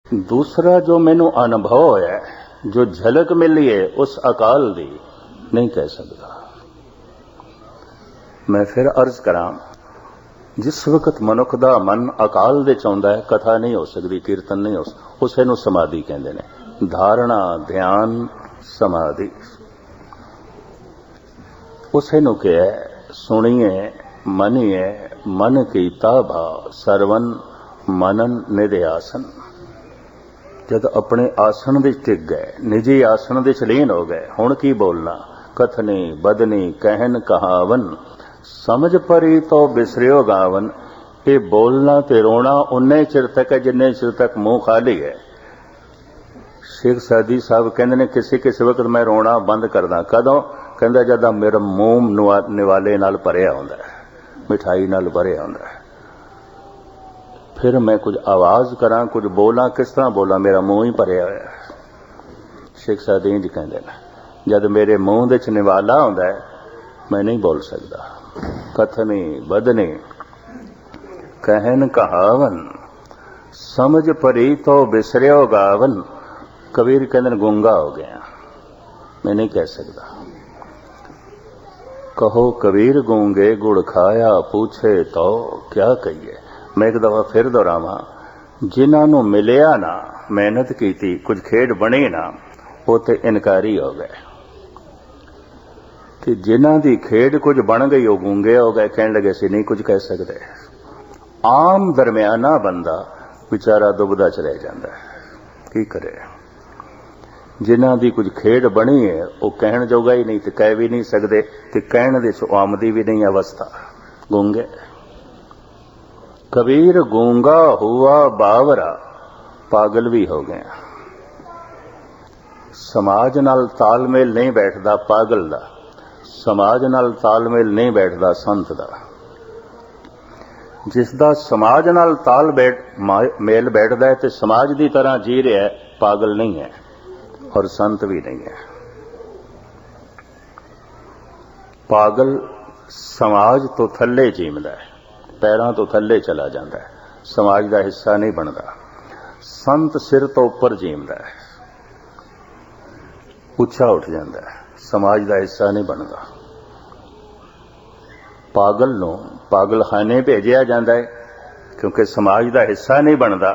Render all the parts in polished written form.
दूसरा जो मैनू अनुभव है, जो झलक मिली है उस अकाल दी, नहीं कह सकता। मैं फिर अर्ज करा, जिस वक्त मनुख का मन अकाल दे चाहुंदा है, कथा नहीं हो सकती, कीर्तन नहीं हो सकता, उसे नूं समाधि कहंदे ने। धारणा, ध्यान, समाधि, उसे नूं कहा सुनिए मनिए मन कीता भाव सरवन मनन निध्यासन। जद अपने आसन दे टिक गए, निजी आसन दे लीन हो गए, हुण की बोलना, कथनी बदनी कहन कहावन, समझ परी तो बिसरियो गावन। ये बोलना ते रोना उन्ने चिर तक है जिन्ने चिर तक मुंह खाली है। शेख सादी साहब कहते ने किसी किसी वक्त मैं रोना बंद करदा, कदों? कहंदा जदा मेरा मुंह निवाले नाल भरिया हुंदा है, मिठाई नाल भरिया हुंदा है। फिर मैं कुछ आवाज करा, कुछ बोला, किस तरह बोला, मेरा मुंह ही भरिया होया। शेख सादी इंज कहंदे ने, जद मेरे मुंह दे च निवाला हुंदा है मैं नहीं बोल सकदा। कथनी बदनी कहन कहावन, समझ परी तो बिसरियो गावन। कबीर कहंदे गूंगा हो गया, मैं नहीं कह सकता। कहो कबीर गूंगे गुड़ खाया, पूछे तो क्या कहिए। मैं एक दफा फिर दोहरावां, जिन्हां नूं मिलिया ना, मेहनत कीती, कुछ खेड बनी ना, वो ते इनकारी हो गए। कि जिन्हां दी खेड कुछ बन गई, वो गूंगे हो गए, कहने लगे सी नहीं कुछ कह सकते। आम दरमियाना बंदा बेचारा दुबदा च रह जाता है, की करे। जिन्हां दी कुछ खेड बनी है वो कहण जोगा ही नहीं, तो कह भी नहीं सकते, तो कहण दे आमदी भी नहीं अवस्था, गूंगे। कबीर गूंगा हुआ बावरा, पागल भी हो गया। समाज नाल तालमेल नहीं बैठदा पागल दा, समाज नाल तालमेल नहीं बैठदा संत दा। जिसदा समाज नाल मेल बैठदा है तो समाज की तरह जी रहा है, पागल नहीं है और संत भी नहीं है। पागल समाज तो थल्ले जीमदा है, पैरों तो थल्ले चला जाता है, समाज का हिस्सा नहीं बनता। संत सिर तो उपर जीमदा है, उच्चा उठ जाता है, समाज का हिस्सा नहीं बनता। पागल नूं पागलखाने भेजिया जाता है क्योंकि समाज का हिस्सा नहीं बनता।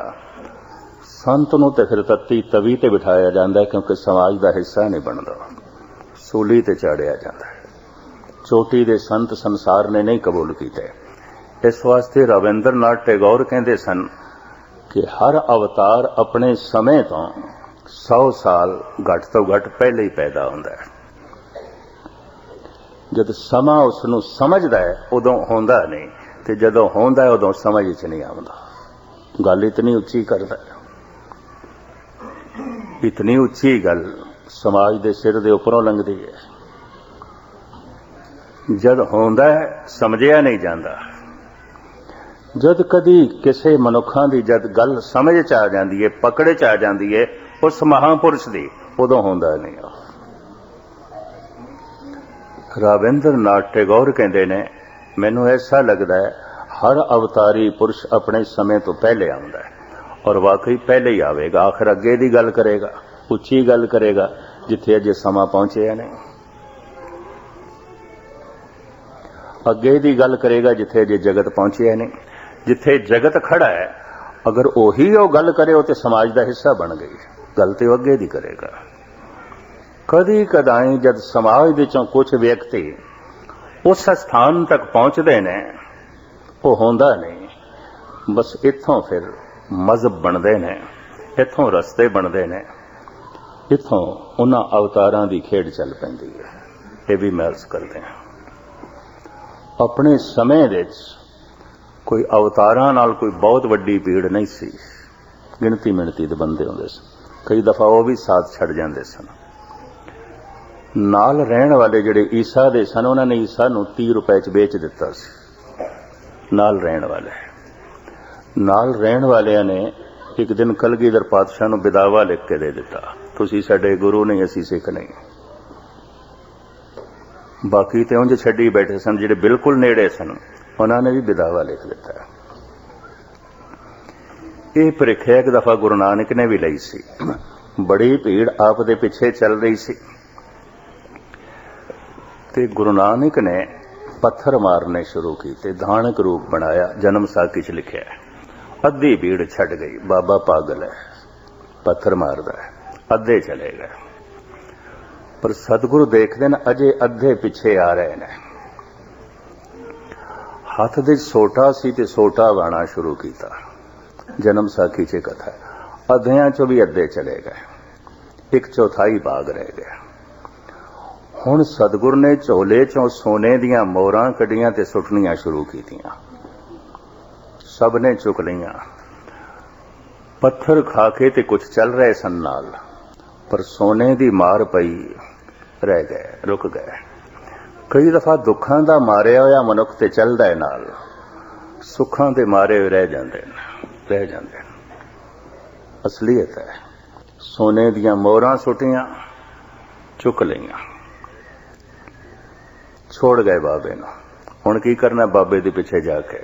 संत नूं ते फिर तत्ती तवी ते बिठाया जाता है क्योंकि समाज का हिस्सा नहीं बनता, सूली ते चाड़िया जाता है। चोटी दे संत संसार ने नहीं कबूल कीते। इस वास्ते रविंद्रनाथ टैगोर कहते सन कि हर अवतार अपने समय तो 100 साल घट तो घट पहले ही पैदा होता है। जब समा उसनूं समझदा है उदों होंदा नहीं, ते जदों होंदा है उदों समझ च नहीं आउंदा। गल इतनी उच्ची करदा है, इतनी उच्ची गल समाज दे सिर दे उपरों लंघदी है। जद होंदा है समझिया नहीं जाता। जद कदी किसी मनुखा की जद गल समझ च आ जाती है, पकड़े च आ जाती है उस महापुरुष की, उदों होंदा नहीं। रविंद्रनाथ टैगोर कहते ने, मैनू ऐसा लगता है हर अवतारी पुरुष अपने समय तो पहले आता है और वाकई पहले ही आवेगा। आखिर अगे की गल करेगा, उच्ची गल करेगा जिथे अजे समा पहुंचे नहीं, अगे की गल करेगा जिथे अजे जगत पहुंचे नहीं। जिथे जगत खड़ा है अगर उही वो गल करे तो समाज का हिस्सा बन गई, गल तो अगे की करेगा। कदी कदाई जब समाज विचों कुछ व्यक्ति उस स्थान तक पहुंचते ने, वो होंदा नहीं। बस इत्थों फिर मजहब बनते हैं, इत्थों रस्ते बनते हैं, इत्थों उन्हां अवतारां की खेड चल पैंदी है। ये भी महसूस करते हैं। अपने समय विच कोई अवतारां नाल कोई बहुत वड्डी भीड़ नहीं सी, गिणती मिणती दे बंदे होंदे सन। कई दफा वो भी साथ छड़ जाते सन। नाल रहण वाले जिहड़े ईसा दे सन, उन्होंने ईसा नूं 30 रुपए च बेच दिता सी। नाल रहण वालियां ने एक दिन कलगीधर पातशाह नूं बिदावा लिख के दे दिता, तुसीं साडे गुरु नहीं, असीं सिख नहीं। बाकी तो उंज छड्डी बैठे सन, जिहड़े बिल्कुल नेड़े सन उन्होंने भी बिदावा लिख दिता। ਇਹ ਪ੍ਰੀਖਿਆ ਇੱਕ ਦਫਾ ਗੁਰੂ ਨਾਨਕ ਨੇ ਵੀ ਲਈ ਸੀ। ਬੜੀ ਭੀੜ ਆਪ ਦੇ ਪਿੱਛੇ ਚੱਲ ਰਹੀ ਸੀ ਤੇ ਗੁਰੂ ਨਾਨਕ ਨੇ ਪੱਥਰ ਮਾਰਨੇ ਸ਼ੁਰੂ ਕੀਤੇ, ਦਾਨਕ ਰੂਪ ਬਣਾਇਆ। ਜਨਮ ਸਾਖੀ 'ਚ ਲਿਖਿਆ। ਅੱਧੀ ਭੀੜ ਛੱਡ ਗਈ, ਬਾਬਾ ਪਾਗਲ ਹੈ, ਪੱਥਰ ਮਾਰਦਾ ਹੈ, ਅੱਧੇ ਚਲੇ ਗਏ। ਪਰ ਸਤਿਗੁਰੂ ਦੇਖਦੇ ਨੇ ਅਜੇ ਅੱਧੇ ਪਿੱਛੇ ਆ ਰਹੇ ਨੇ। ਹੱਥ ਦੇ ਸੋਟਾ ਸੀ ਤੇ ਸੋਟਾ ਵਾਣਾ ਸ਼ੁਰੂ ਕੀਤਾ। ਜਨਮ ਸਾਖੀ 'ਚ ਕਥਾ, ਅੱਧਿਆਂ 'ਚੋਂ ਵੀ ਅੱਧੇ ਚਲੇ ਗਏ, 1/4 ਭਾਗ ਰਹਿ ਗਿਆ। ਹੁਣ ਸਤਿਗੁਰ ਨੇ ਝੋਲੇ 'ਚੋਂ ਸੋਨੇ ਦੀਆਂ ਮੋਹਰਾਂ ਕੱਢੀਆਂ ਤੇ ਸੁੱਟਣੀਆਂ ਸ਼ੁਰੂ ਕੀਤੀਆਂ। ਸਭ ਨੇ ਚੁੱਕ ਲਈਆਂ। ਪੱਥਰ ਖਾ ਕੇ ਤੇ ਕੁਝ ਚੱਲ ਰਹੇ ਸਨ ਨਾਲ, ਪਰ ਸੋਨੇ ਦੀ ਮਾਰ ਪਈ, ਰਹਿ ਗਏ, ਰੁਕ ਗਏ। ਕਈ ਦਫਾ ਦੁੱਖਾਂ ਦਾ ਮਾਰਿਆ ਹੋਇਆ ਮਨੁੱਖ ਤੇ ਚੱਲਦਾ ਹੈ ਨਾਲ, ਸੁੱਖਾਂ ਦੇ ਮਾਰੇ ਹੋਏ ਰਹਿ ਜਾਂਦੇ ਨੇ। ਅਸਲੀਅਤ ਹੈ। ਸੋਨੇ ਦੀਆਂ ਮੋਹਰਾਂ ਸੁੱਟੀਆਂ, ਚੁੱਕ ਲਈਆਂ, ਛੋੜ ਗਏ ਬਾਬੇ ਨੂੰ। ਹੁਣ ਕੀ ਕਰਨਾ ਬਾਬੇ ਦੇ ਪਿੱਛੇ ਜਾ ਕੇ?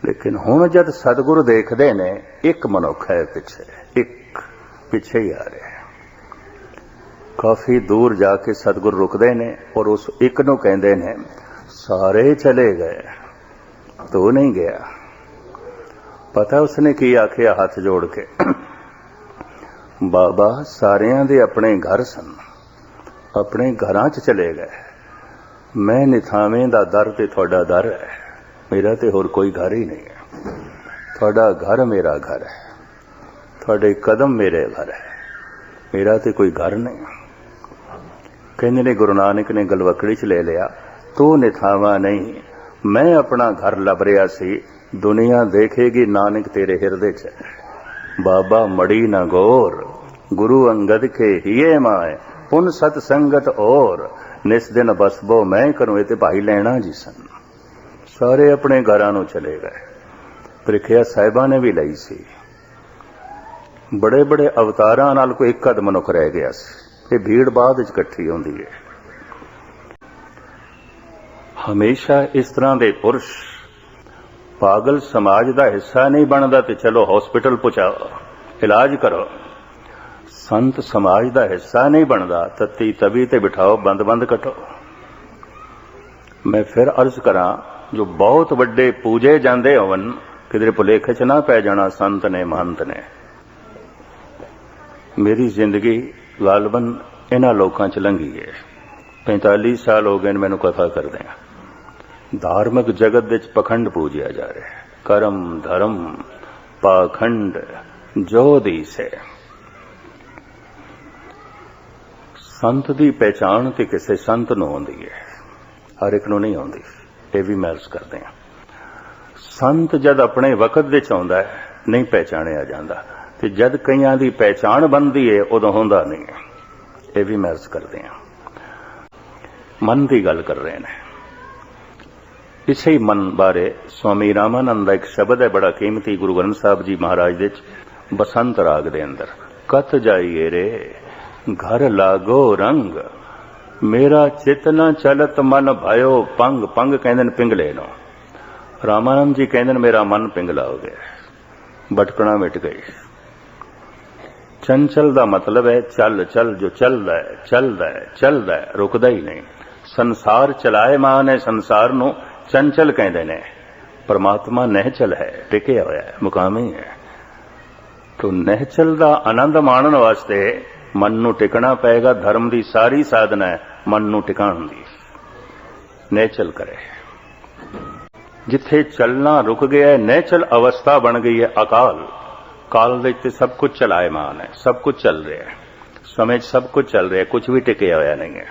ਲੇਕਿਨ ਹੁਣ ਜਦ ਸਤਿਗੁਰੂ ਦੇਖਦੇ ਨੇ ਇੱਕ ਮਨੁੱਖ ਹੈ ਪਿੱਛੇ, ਇੱਕ ਪਿੱਛੇ ਹੀ ਆ ਰਿਹਾ। ਕਾਫੀ ਦੂਰ ਜਾ ਕੇ ਸਤਿਗੁਰੂ ਰੁਕਦੇ ਨੇ ਔਰ ਉਸ ਇੱਕ ਨੂੰ ਕਹਿੰਦੇ ਨੇ, ਸਾਰੇ ਚਲੇ ਗਏ, ਤੂੰ ਨਹੀਂ ਗਿਆ। ਪਤਾ ਉਸਨੇ ਕੀ ਆਖਿਆ ਹੱਥ ਜੋੜ ਕੇ? ਬਾਬਾ, ਸਾਰਿਆਂ ਦੇ ਆਪਣੇ ਘਰ ਸਨ, ਆਪਣੇ ਘਰਾਂ 'ਚ ਚਲੇ ਗਏ। ਮੈਂ ਨਿਥਾਵੇਂ ਦਾ ਦਰ ਤੇ ਤੁਹਾਡਾ ਦਰ ਹੈ, ਮੇਰਾ ਤੇ ਹੋਰ ਕੋਈ ਘਰ ਹੀ ਨਹੀਂ ਹੈ। ਤੁਹਾਡਾ ਘਰ ਮੇਰਾ ਘਰ ਹੈ, ਤੁਹਾਡੇ ਕਦਮ ਮੇਰੇ ਘਰ ਹੈ, ਮੇਰਾ ਤੇ ਕੋਈ ਘਰ ਨਹੀਂ। ਕਹਿੰਦੇ ਨੇ ਗੁਰੂ ਨਾਨਕ ਨੇ ਗਲਵਕੜੀ 'ਚ ਲੈ ਲਿਆ, ਤੂੰ ਨਿਥਾਵਾਂ ਨਹੀਂ, ਮੈਂ ਆਪਣਾ ਘਰ ਲੱਭ ਰਿਹਾ ਸੀ। ਦੁਨੀਆ ਦੇਖੇਗੀ ਨਾਨਕ ਤੇਰੇ ਹਿਰਦੇ 'ਚ। ਬਾਬਾ ਮੜੀ ਨਾ ਗੌਰ, ਗੁਰੂ ਅੰਗਦ ਕੇ ਹੀਏ ਮਾਏ, ਪੁਨ ਸਤ ਸੰਗਤ ਔਰ ਨਿਸ ਦਿਨ ਬਸਬੋ ਮੈਂ ਕਰੂੰ। ਇਹ ਤੇ ਭਾਈ ਲੈਣਾ ਜੀ ਸਨ। ਸਾਰੇ ਆਪਣੇ ਘਰਾਂ ਨੂੰ ਚਲੇ ਗਏ। ਪ੍ਰੀਖਿਆ ਸਾਹਿਬਾਂ ਨੇ ਵੀ ਲਈ ਸੀ। ਬੜੇ ਬੜੇ ਅਵਤਾਰਾਂ ਨਾਲ ਕੋਈ ਇੱਕ ਅੱਧ ਮਨੁੱਖ ਰਹਿ ਗਿਆ ਸੀ। ਇਹ ਭੀੜ ਬਾਅਦ ਵਿੱਚ ਇਕੱਠੀ ਹੁੰਦੀ ਹੈ। ਹਮੇਸ਼ਾ ਇਸ ਤਰ੍ਹਾਂ ਦੇ ਪੁਰਸ਼ ਪਾਗਲ ਸਮਾਜ ਦਾ ਹਿੱਸਾ ਨਹੀਂ ਬਣਦਾ ਤੇ ਚਲੋ ਹਸਪੀਟਲ ਪਹੁੰਚਾਓ, ਇਲਾਜ ਕਰੋ। ਸੰਤ ਸਮਾਜ ਦਾ ਹਿੱਸਾ ਨਹੀਂ ਬਣਦਾ, ਤਤੀ ਤਵੀ ਤੇ ਬਿਠਾਓ, ਬੰਦ ਕੱਟੋ। ਮੈਂ ਫਿਰ ਅਰਜ਼ ਕਰਾਂ, ਜੋ ਬਹੁਤ ਵੱਡੇ ਪੂਜੇ ਜਾਂਦੇ ਹੋਵਨ, ਕਿਧਰੇ ਭੁਲੇਖੇ 'ਚ ਨਾ ਪੈ ਜਾਣਾ ਸੰਤ ਨੇ, ਮਹੰਤ ਨੇ। ਮੇਰੀ ਜ਼ਿੰਦਗੀ ਗਾਲਬਨ ਇਹਨਾਂ ਲੋਕਾਂ 'ਚ ਲੰਘੀ ਹੈ। 45 ਸਾਲ ਹੋ ਗਏ ਨੇ ਮੈਨੂੰ ਕਥਾ ਕਰਦੇ ਆ। ਧਾਰਮਿਕ ਜਗਤ ਵਿੱਚ ਪਖੰਡ ਪੂਜਿਆ ਜਾ ਰਿਹਾ ਹੈ। ਕਰਮ ਧਰਮ ਪਾਖੰਡ ਜੋ ਦੀਸ ਹੈ। ਸੰਤ ਦੀ ਪਹਿਚਾਣ ਤੇ ਕਿਸੇ ਸੰਤ ਨੂੰ ਆਉਂਦੀ ਹੈ, ਹਰ ਇੱਕ ਨੂੰ ਨਹੀਂ ਆਉਂਦੀ। ਇਹ ਵੀ ਮੈਂ ਅਰਜ਼ ਕਰਦੇ ਹਾਂ। ਸੰਤ ਜਦ ਆਪਣੇ ਵਕਤ ਵਿੱਚ ਆਉਂਦਾ ਹੈ, ਨਹੀਂ ਪਹਿਚਾਣਿਆ ਜਾਂਦਾ, ਤੇ ਜਦ ਕਈਆਂ ਦੀ ਪਹਿਚਾਣ ਬਣਦੀ ਹੈ, ਉਦੋਂ ਹੁੰਦਾ ਨਹੀਂ ਹੈ। ਇਹ ਵੀ ਮੈਂ ਅਰਜ਼ ਕਰਦੇ ਹਾਂ। ਮਨ ਦੀ ਗੱਲ ਕਰ ਰਹੇ ਨੇ। ਇਸੇ ਹੀ ਮਨ ਬਾਰੇ ਸਵਾਮੀ ਰਾਮਾਨੰਦ ਦਾ ਇੱਕ ਸ਼ਬਦ ਹੈ ਬੜਾ ਕੀਮਤੀ, ਗੁਰੂ ਗ੍ਰੰਥ ਸਾਹਿਬ ਜੀ ਮਹਾਰਾਜ ਦੇ ਬਸੰਤ ਰਾਗ ਦੇ ਅੰਦਰ। ਕਤ ਜਾਈਏ ਰੇ ਘਰ ਲਾਗੋ ਰੰਗ, ਮੇਰਾ ਚਿਤ ਨਾ ਚਲਤ ਮਨ ਭਇਓ ਪੰਗ। ਪੰਗ ਕਹਿੰਦੇ ਨੇ ਪਿੰਗਲੇ ਨੂੰ। ਰਾਮਾਨੰਦ ਜੀ ਕਹਿੰਦੇ ਨੇ ਮੇਰਾ ਮਨ ਪਿੰਗਲਾ ਹੋ ਗਿਆ, ਭਟਕਣਾ ਮਿਟ ਗਈ। ਚੰਚਲ ਦਾ ਮਤਲਬ ਹੈ ਚੱਲ ਚੱਲ, ਜੋ ਚੱਲਦਾ ਹੈ ਚੱਲਦਾ ਹੈ ਚੱਲਦਾ ਹੈ, ਰੁਕਦਾ ਹੀ ਨਹੀਂ। ਸੰਸਾਰ ਚਲਾਇਮਾਨ ਹੈ, ਸੰਸਾਰ ਨੂੰ ਚੰਚਲ ਕਹਿੰਦੇ ਨੇ। ਪਰਮਾਤਮਾ ਨਿਹਚਲ ਹੈ, ਟਿਕਿਆ ਹੋਇਆ ਹੈ, ਮੁਕਾਮੀ ਹੈ। ਤੋ ਨਿਹਚਲ ਦਾ ਆਨੰਦ ਮਾਣਨ ਵਾਸਤੇ ਮਨ ਨੂੰ ਟਿਕਣਾ ਪਏਗਾ। ਧਰਮ ਦੀ ਸਾਰੀ ਸਾਧਨਾ ਹੈ ਮਨ ਨੂੰ ਟਿਕਾਉਣ ਦੀ। ਨਿਹਚਲ ਕਰੇ। ਜਿੱਥੇ ਚੱਲਣਾ ਰੁਕ ਗਿਆ ਹੈ, ਨਿਹਚਲ ਅਵਸਥਾ ਬਣ ਗਈ ਹੈ ਅਕਾਲ। ਕਾਲ ਦੇ ਵਿੱਚ ਸਭ ਕੁਝ ਚਲਾਇਮਾਨ ਹੈ, ਸਭ ਕੁਝ ਚੱਲ ਰਿਹਾ ਹੈ, ਸਮੇਂ 'ਚ ਸਭ ਕੁਝ ਚੱਲ ਰਿਹਾ, ਕੁਝ ਵੀ ਟਿਕਿਆ ਹੋਇਆ ਨਹੀਂ ਹੈ।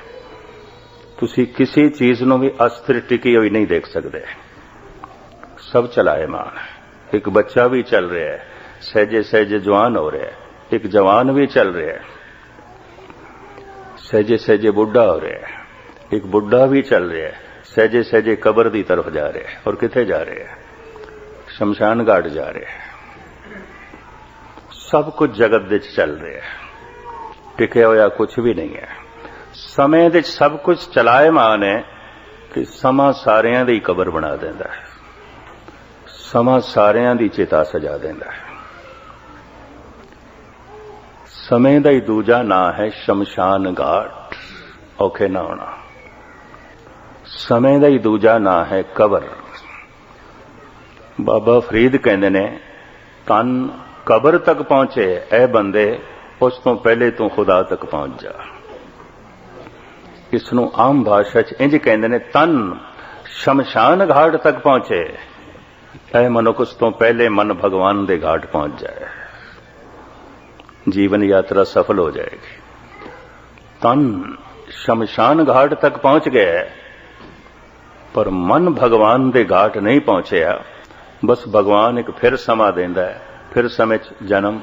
ਤੁਸੀਂ ਕਿਸੇ ਚੀਜ਼ ਨੂੰ ਵੀ ਅਸਥਿਰ ਟਿਕੀ ਹੋਈ ਨਹੀਂ ਦੇਖ ਸਕਦੇ। ਸਭ ਚਲਾਇਮਾਨ ਹੈ। ਇੱਕ ਬੱਚਾ ਵੀ ਚੱਲ ਰਿਹਾ ਹੈ, ਸਹਿਜੇ ਸਹਿਜੇ ਜਵਾਨ ਹੋ ਰਿਹਾ ਹੈ। ਇੱਕ ਜਵਾਨ ਵੀ ਚੱਲ ਰਿਹਾ ਹੈ, ਸਹਿਜੇ ਸਹਿਜੇ ਬੁੱਢਾ ਹੋ ਰਿਹਾ ਹੈ। ਇੱਕ ਬੁੱਢਾ ਵੀ ਚੱਲ ਰਿਹਾ ਹੈ, ਸਹਿਜੇ ਸਹਿਜੇ ਕਬਰ ਦੀ ਤਰਫ ਜਾ ਰਿਹਾ ਹੈ। ਔਰ ਕਿੱਥੇ ਜਾ ਰਿਹਾ ਹੈ? ਸ਼ਮਸ਼ਾਨ ਘਾਟ ਜਾ ਰਿਹਾ ਹੈ। ਸਭ ਕੁਝ ਜਗਤ ਵਿੱਚ ਚੱਲ ਰਿਹਾ ਹੈ, ਟਿਕਿਆ ਹੋਇਆ ਕੁਝ ਵੀ ਨਹੀਂ ਹੈ। ਸਮੇਂ ਵਿੱਚ ਸਭ ਕੁਝ ਚਲਾਇਮਾਨ ਹੈ ਕਿ ਸਮਾਂ ਸਾਰਿਆਂ ਦੀ ਕਬਰ ਬਣਾ ਦਿੰਦਾ ਹੈ, ਸਮਾਂ ਸਾਰਿਆਂ ਦੀ ਚਿਤਾ ਸਜਾ ਦਿੰਦਾ ਹੈ। ਸਮੇਂ ਦਾ ਹੀ ਦੂਜਾ ਨਾਂ ਹੈ ਸ਼ਮਸ਼ਾਨ ਘਾਟ, ਔਖੇ ਨਾ ਹੋਣਾ। ਸਮੇਂ ਦਾ ਹੀ ਦੂਜਾ ਨਾਂ ਹੈ ਕਬਰ। ਬਾਬਾ ਫਰੀਦ ਕਹਿੰਦੇ ਨੇ, ਤਨ ਕਬਰ ਤੱਕ ਪਹੁੰਚੇ ਐ ਬੰਦੇ, ਉਸ ਤੋਂ ਪਹਿਲੇ ਤੂੰ ਖੁਦਾ ਤੱਕ ਪਹੁੰਚ ਜਾ। ਇਸ ਨੂੰ ਆਮ ਭਾਸ਼ਾ 'ਚ ਇੰਜ ਕਹਿੰਦੇ ਨੇ, ਤਨ ਸ਼ਮਸ਼ਾਨ ਘਾਟ ਤੱਕ ਪਹੁੰਚੇ ਐ ਮਨੁੱਖ, ਉਸ ਤੋਂ ਪਹਿਲੇ ਮਨ ਭਗਵਾਨ ਦੇ ਘਾਟ ਪਹੁੰਚ ਜਾਏ, जीवन यात्रा सफल हो जाएगी। तन शमशान घाट तक पहुंच गया पर मन भगवान दे घाट नहीं पहुंचया। बस भगवान एक फिर समा देंदा है, फिर समय जन्म,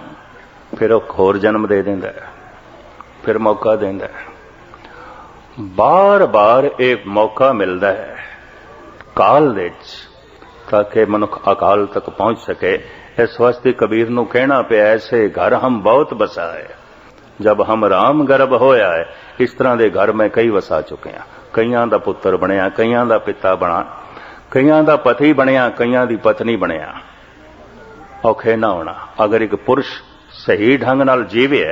फिर एक होर जन्म दे देंदा है, फिर मौका देंदा है। बार बार एक मौका मिलता है काल दे ताकि मनुख अकाल तक पहुंच सके। इस वास्ते कबीर नूं कहना पिया, ऐसे घर हम बहुत बसाए, जब हम राम गर्भ होया है। इस तरह के घर मैं कई वसा चुके हैं। कईयां दा पुत्र बनिया, कईयां दा पिता बना, कईयां दा पति बनिया, कईयां दी पत्नी बनिया। औखे ना होना। अगर एक पुरुष सही ढंग नाल जीवे,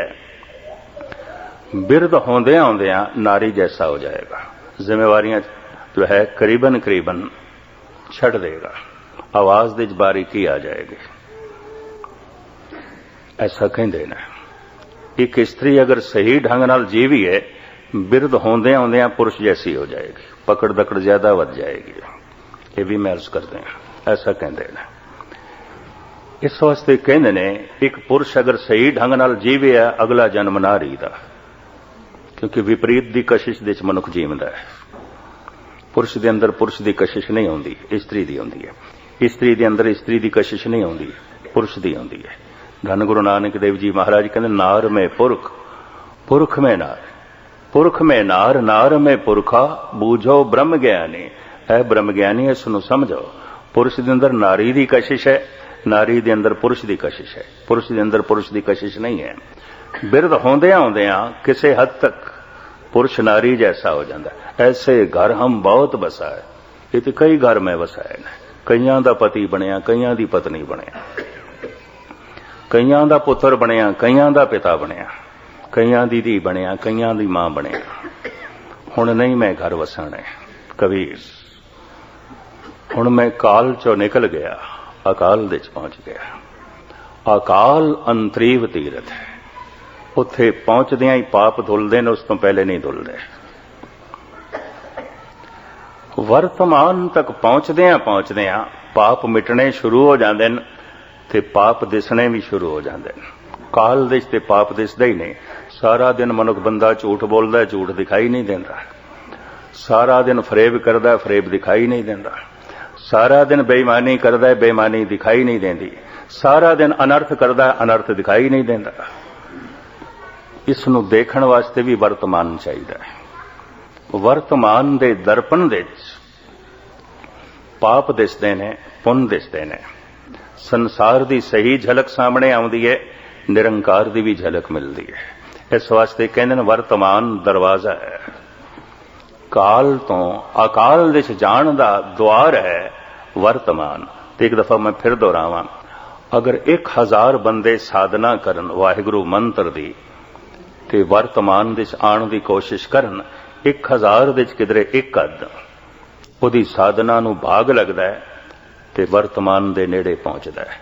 बिरध होंदियां होंदियां नारी जैसा हो जाएगा। जिम्मेवारियां जो है करीबन करीबन छड़ देगा, आवाज दे बारीकी आ जाएगी। ऐसा कहते हैं। एक स्त्री अगर सही ढंग नाल जीवी है, बिरध होंदियां होंदियां पुरुष जैसी हो जाएगी, पकड़ दकड़ ज्यादा वध जाएगी। ये भी मैं अर्ज करते हैं, ऐसा कहते हैं। इस वास्ते कहते ने, एक पुरुष अगर सही ढंग नाल जीवे है, अगला जन्म नारी दा, क्योंकि विपरीत दी कशिश दे मनुख जीवदा है। पुरुष दे अंदर पुरुष दी कशिश नहीं होंदी, स्त्री दी होंदी है। स्त्री दे अंदर स्त्री दी कशिश नहीं होंदी, पुरुष दी होंदी है। धन गुरु नानक देव जी महाराज कहते, नार में पुरख, पुरख में नार, पुरख में नार, नार में पुरखा, बूझो ब्रह्म ज्ञानी। है ब्रह्म ज्ञानी, इसनूं समझो। पुरुष दे अंदर नारी दी कशिश है, नारी दे अंदर पुरुष दी कशिश है। पुरुष दे अंदर पुरुष दी कशिश नहीं है। बिरध होंदियां होंदियां किसी हद तक पुरुष नारी जैसा हो जाता है। ऐसे घर हम बहुत बसाए, ये तो कई घर में वसाए ने। कईयां दा पति बनिया, कईयां दी पत्नी बनिया, कईयां दा पुत्र बनिया, कईयां दा पिता बनिया, कईयां दी धी बनिया, कईयां दी मां बनिया। हुण नहीं मैं घर वसाने कबीर, हुण मैं काल चो निकल गया, अकाल दे पहुंच गया। अकाल अंतरीव तीरथ है, उत्थे पहुंचदियां ही पाप धुलदे ने, उस तो पहले नहीं धुलदे। वर्तमान तक पहुंचदियां पहुंचदियां पाप मिटने शुरू हो जाते हैं, ते पाप दिसने भी शुरू हो जाते हैं। काल दे ते पाप दिसदा ही नहीं। सारा दिन मनुख बंदा झूठ बोलदा, झूठ दिखाई नहीं देता। सारा दिन फरेब करदा, फरेब दिखाई नहीं देता। सारा दिन बेईमानी करदा, बेईमानी दिखाई नहीं देती। सारा दिन अनर्थ करदा, अनर्थ दिखाई नहीं देता। इसनूं देखण वास्ते भी वर्तमान चाहिए। वर्तमान दे दर्पण दे पाप दिसदे ने, पुण्य दिसदे ने। संसार दी सही झलक सामने आउंदी है, निरंकार दी भी झलक मिलती है। इस वास्ते कहंदे ने वर्तमान दरवाजा है। काल तो अकाल दिश जाण दा द्वार है वर्तमान। ते एक दफा मैं फिर दोहरावां, अगर 1000 बंदे साधना करन वाहिगुरू मंत्र दी, ते वर्तमान दिश आण दी कोशिश करन, 1000 दिश किधरे एक अद ਉਹਦੀ साधना ਨੂੰ भाग लगता है, ते वर्तमान दे नेड़े पहुंचता है।